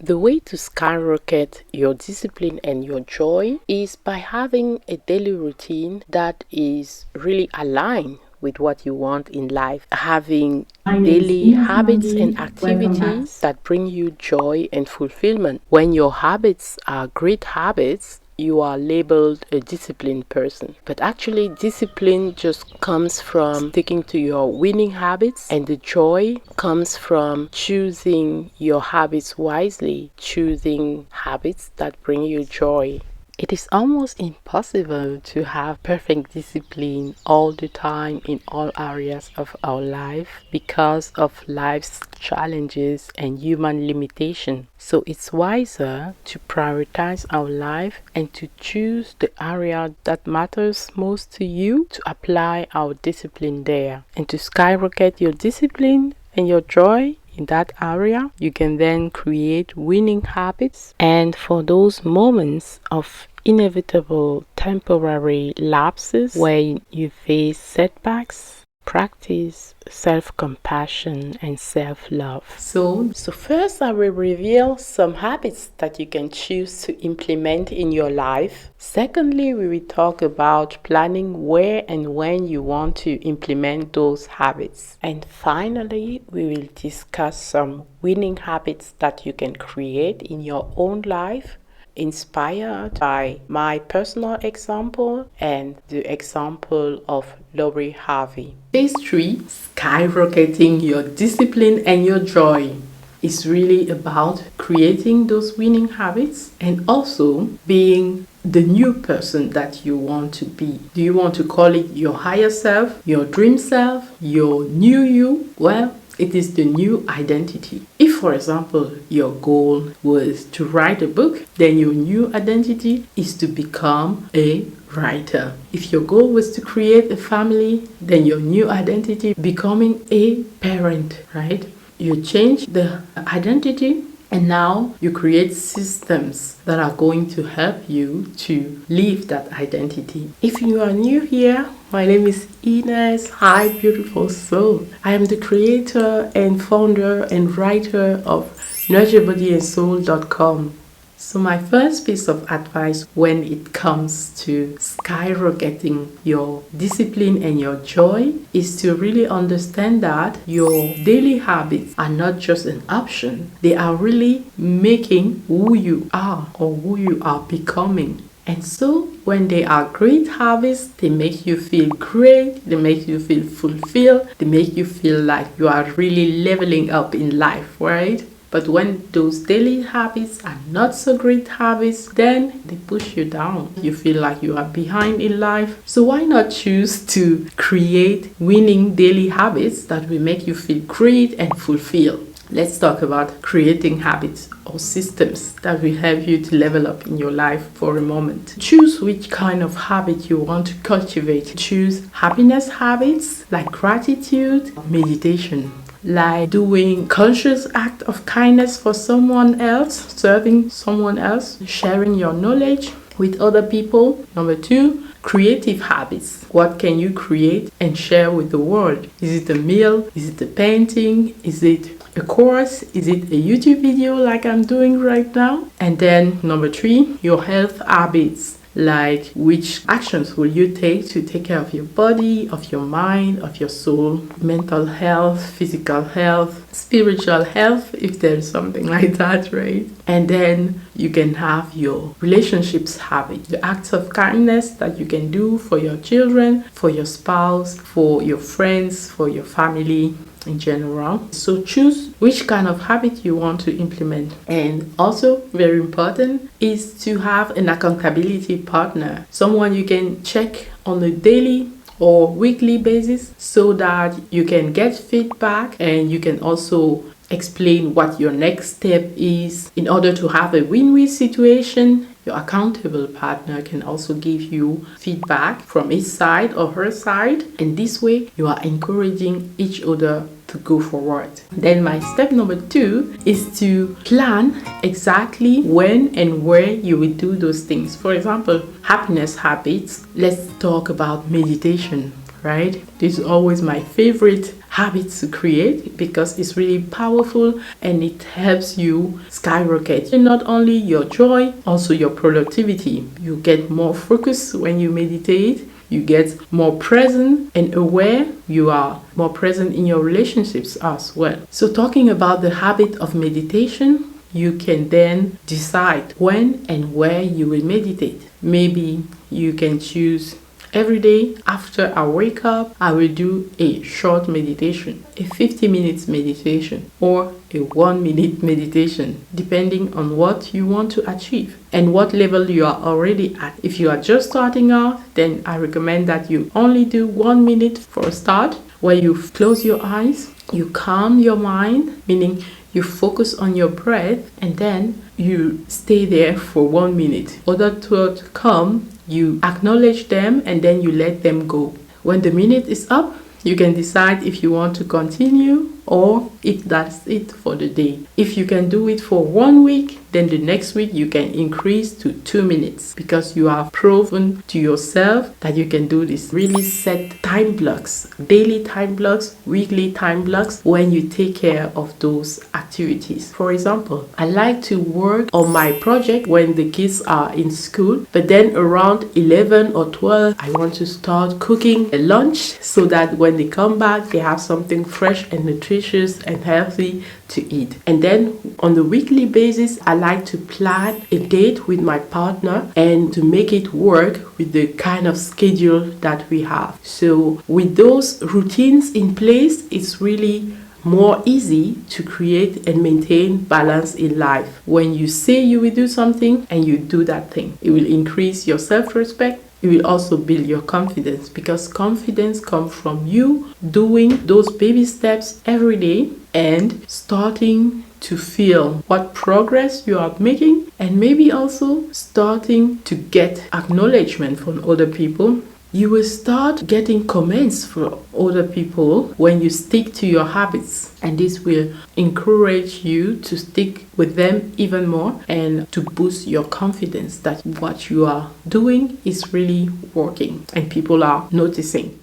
The way to skyrocket your discipline and your joy is by having a daily routine that is really aligned with what you want in life. Having daily habits and activities that bring you joy and fulfillment. When your habits are great habits, you are labeled a disciplined person. But actually, discipline just comes from sticking to your winning habits, and the joy comes from choosing your habits wisely, choosing habits that bring you joy. It is almost impossible to have perfect discipline all the time in all areas of our life because of life's challenges and human limitation. So it's wiser to prioritize our life and to choose the area that matters most to you to apply our discipline there. And to skyrocket your discipline and your joy in that area, you can then create winning habits. And for those moments of inevitable temporary lapses where you face setbacks, practice self-compassion and self-love. So first I will reveal some habits that you can choose to implement in your life. Secondly, we will talk about planning where and when you want to implement those habits. And finally, we will discuss some winning habits that you can create in your own life, inspired by my personal example and the example of Harvey. Phase 3, skyrocketing your discipline and your joy, is really about creating those winning habits and also being the new person that you want to be. Do you want to call it your higher self, your dream self, your new you? Well, it is the new identity. If, for example, your goal was to write a book, then your new identity is to become a writer. If your goal was to create a family, then your new identity becoming a parent, right? You change the identity and now you create systems that are going to help you to live that identity. If you are new here, my name is Inès. Hi, beautiful soul. I am the creator and founder and writer of nurturebodyandsoul.com. So my first piece of advice when it comes to skyrocketing your discipline and your joy is to really understand that your daily habits are not just an option. They are really making who you are or who you are becoming. And so when they are great habits, they make you feel great, they make you feel fulfilled, they make you feel like you are really leveling up in life, right? But when those daily habits are not so great habits, then they push you down. You feel like you are behind in life. So why not choose to create winning daily habits that will make you feel great and fulfilled? Let's talk about creating habits or systems that will help you to level up in your life for a moment. Choose which kind of habit you want to cultivate. Choose happiness habits like gratitude, meditation, like doing conscious act of kindness for someone else, serving someone else, sharing your knowledge with other people. Number 2, creative habits. What can you create and share with the world? Is it a meal? Is it a painting? Is it a course? Is it a YouTube video like I'm doing right now? And then number 3, your health habits. Like which actions will you take to take care of your body, of your mind, of your soul, mental health, physical health, spiritual health, if there's something like that, right? And then you can have your relationships habit, the acts of kindness that you can do for your children, for your spouse, for your friends, for your family in general. So choose which kind of habit you want to implement. And also very important is to have an accountability partner, someone you can check on a daily or weekly basis so that you can get feedback and you can also explain what your next step is in order to have a win-win situation. Your accountable partner can also give you feedback from his side or her side, and this way you are encouraging each other to go forward. Then my step number 2 is to plan exactly when and where you will do those things. For example, happiness habits. Let's talk about meditation. right? This is always my favorite habit to create because it's really powerful and it helps you skyrocket not only your joy, also your productivity. You get more focus when you meditate. You get more present and aware. You are more present in your relationships as well. So talking about the habit of meditation, you can then decide when and where you will meditate. Maybe you can choose every day after I wake up, I will do a short meditation, a 50 minutes meditation or a 1 minute meditation, depending on what you want to achieve and what level you are already at. If you are just starting out, then I recommend that you only do 1 minute for a start, where you close your eyes, you calm your mind, meaning you focus on your breath, and then you stay there for 1 minute. Other thoughts come, you acknowledge them, and then you let them go. When the minute is up, you can decide if you want to continue or if that's it for the day. If you can do it for 1 week, then the next week you can increase to 2 minutes because you have proven to yourself that you can do this. Really set time blocks, daily time blocks, weekly time blocks when you take care of those activities. For example, I like to work on my project when the kids are in school, but then around 11 or 12, I want to start cooking a lunch so that when they come back, they have something fresh and nutritious and healthy to eat. And then on the weekly basis, I like to plan a date with my partner and to make it work with the kind of schedule that we have. So with those routines in place, it's really more easy to create and maintain balance in life. When you say you will do something and you do that thing, it will increase your self-respect. It will also build your confidence because confidence comes from you doing those baby steps every day and starting to feel what progress you are making, and maybe also starting to get acknowledgement from other people. You will start getting comments from other people when you stick to your habits, and this will encourage you to stick with them even more and to boost your confidence that what you are doing is really working and people are noticing.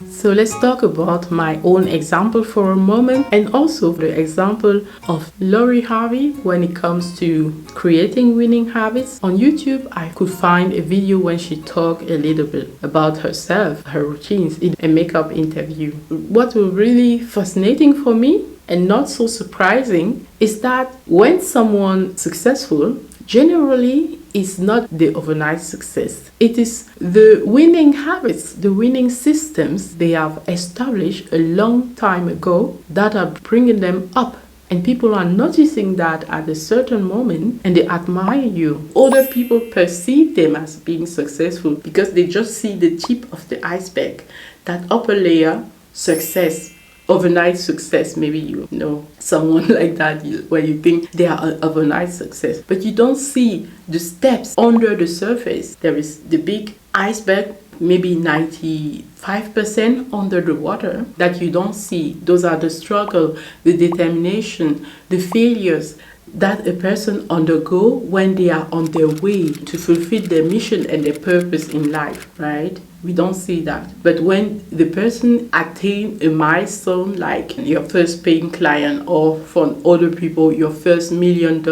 So let's talk about my own example for a moment, and also the example of Harvey when it comes to creating winning habits. On YouTube, I could find a video when she talked a little bit about herself, her routines in a makeup interview. What was really fascinating for me and not so surprising is that when someone successful, generally is not the overnight success. It is the winning habits, the winning systems they have established a long time ago that are bringing them up. And people are noticing that at a certain moment and they admire you. Other people perceive them as being successful because they just see the tip of the iceberg, that upper layer success. Overnight success, maybe you know someone like that where you think they are an overnight success, but you don't see the steps under the surface. There is the big iceberg, maybe 95% under the water that you don't see. Those are the struggle, the determination, the failures that a person undergo when they are on their way to fulfill their mission and their purpose in life, right? We don't see that. But when the person attains a milestone like your first paying client, or for other people your first $1 million,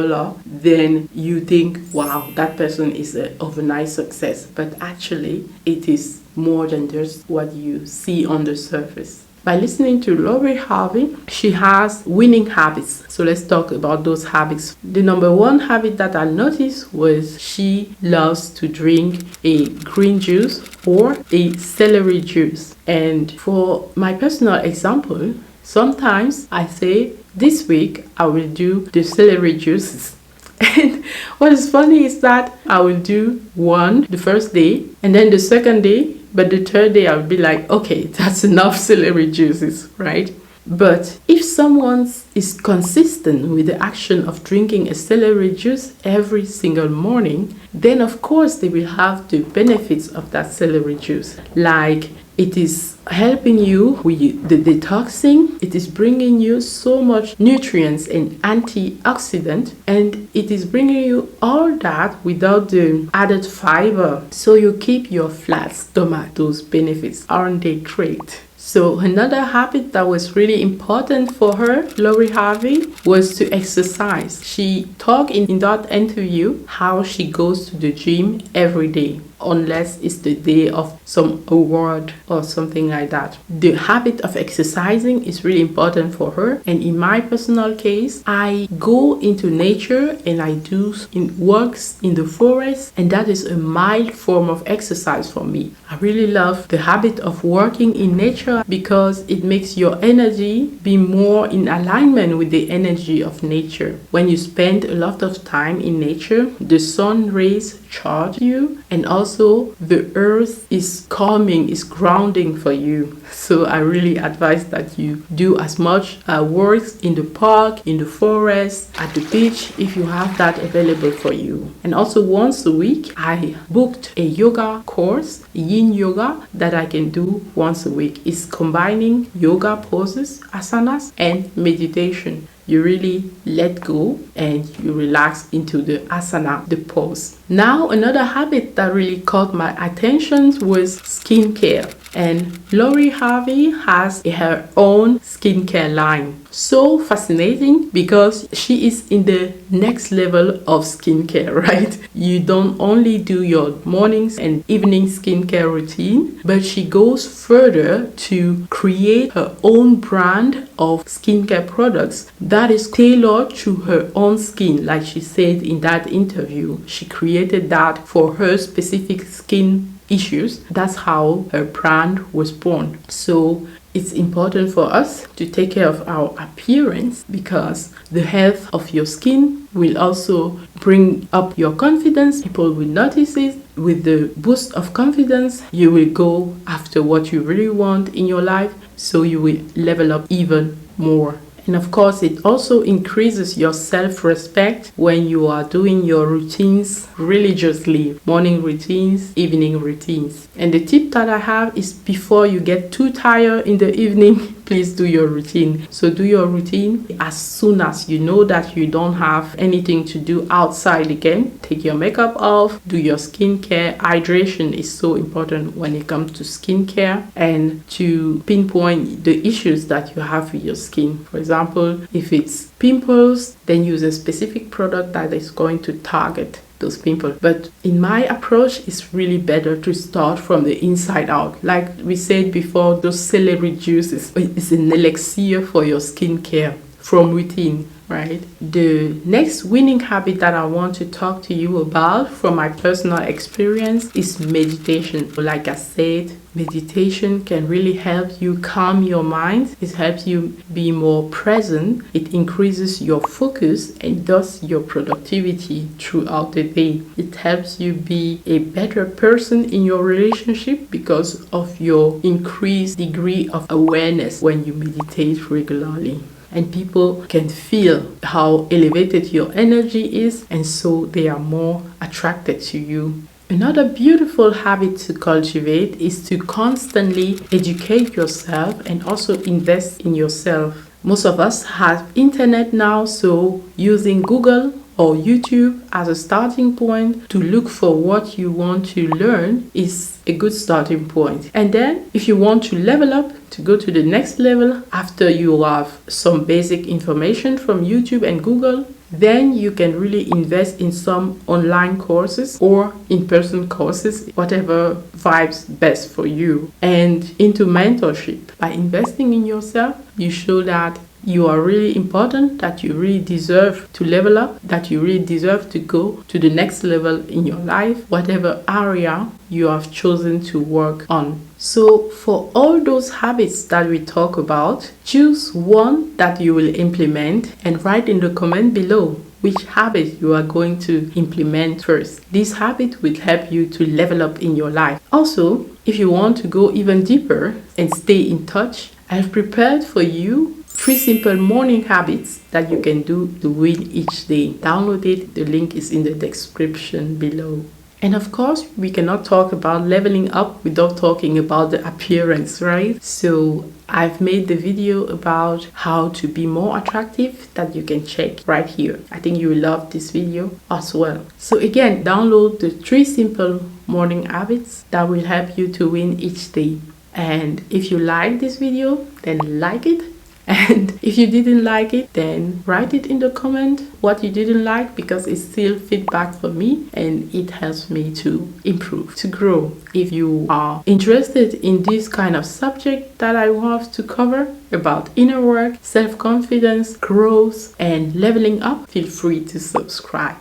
then you think, wow, that person is an overnight success. But actually it is more than just what you see on the surface. By listening to Harvey, she has winning habits. So let's talk about those habits. The number one habit that I noticed was she loves to drink a green juice or a celery juice. And for my personal example, sometimes I say, this week I will do the celery juices. And what is funny is that I will do one the first day, and then the second day, but the third day I'll be like, okay, that's enough celery juices, right? But if someone is consistent with the action of drinking a celery juice every single morning, then of course they will have the benefits of that celery juice, like It is helping you with the detoxing. It is bringing you so much nutrients and antioxidant, and it is bringing you all that without the added fiber. So you keep your flat stomach. Those benefits, aren't they great? So another habit that was really important for her, Lori Harvey, was to exercise. She talked in that interview how she goes to the gym every day, unless it's the day of some award or something like that. The habit of exercising is really important for her. And in my personal case, I go into nature and I do walks in the forest, and that is a mild form of exercise for me. I really love the habit of working in nature because it makes your energy be more in alignment with the energy of nature. When you spend a lot of time in nature, the sun rays charge you, and also the earth is calming, is grounding for you. So I really advise that you do as much work in the park, in the forest, at the beach, if you have that available for you. And also once a week, I booked a yoga course, yin yoga, that I can do once a week. It's combining yoga poses, asanas, and meditation. You really let go and you relax into the asana, the pose. Now, another habit that really caught my attention was skincare. And Lori Harvey has her own skincare line. So fascinating because she is in the next level of skincare, right? You don't only do your mornings and evening skincare routine, but she goes further to create her own brand of skincare products that is tailored to her own skin. Like she said in that interview, she created that for her specific skin issues. That's how her brand was born. So it's important for us to take care of our appearance because the health of your skin will also bring up your confidence. People will notice it. With the boost of confidence, you will go after what you really want in your life, so you will level up even more. And of course, it also increases your self-respect when you are doing your routines religiously, morning routines, evening routines. And the tip that I have is before you get too tired in the evening, please do your routine. So do your routine as soon as you know that you don't have anything to do outside again. Take your makeup off, do your skincare. Hydration is so important when it comes to skincare and to pinpoint the issues that you have with your skin. For example, if it's pimples, then use a specific product that is going to target those pimples. But in my approach, it's really better to start from the inside out. Like we said before, those celery juices is an elixir for your skincare from within, right? The next winning habit that I want to talk to you about from my personal experience is meditation. Like I said, meditation can really help you calm your mind. It helps you be more present. It increases your focus and thus your productivity throughout the day. It helps you be a better person in your relationship because of your increased degree of awareness when you meditate regularly. And people can feel how elevated your energy is, and so they are more attracted to you. Another beautiful habit to cultivate is to constantly educate yourself and also invest in yourself. Most of us have internet now, so using Google or YouTube as a starting point to look for what you want to learn is a good starting point. And then if you want to level up, to go to the next level after you have some basic information from YouTube and Google, then you can really invest in some online courses or in-person courses, whatever vibes best for you, and into mentorship. By investing in yourself, you show that you are really important, that you really deserve to level up, that you really deserve to go to the next level in your life, whatever area you have chosen to work on. So for all those habits that we talk about, choose one that you will implement and write in the comment below which habit you are going to implement first. This habit will help you to level up in your life. Also, if you want to go even deeper and stay in touch, I've prepared for you 3 simple morning habits that you can do to win each day. Download it. The link is in the description below. And of course, we cannot talk about leveling up without talking about the appearance, right? So I've made the video about how to be more attractive that you can check right here. I think you will love this video as well. So again, download the 3 simple morning habits that will help you to win each day. And if you like this video, then like it. And if you didn't like it, then write it in the comment what you didn't like, because it's still feedback for me and it helps me to improve, to grow. If you are interested in this kind of subject that I have to cover about inner work, self-confidence, growth, and leveling up, feel free to subscribe.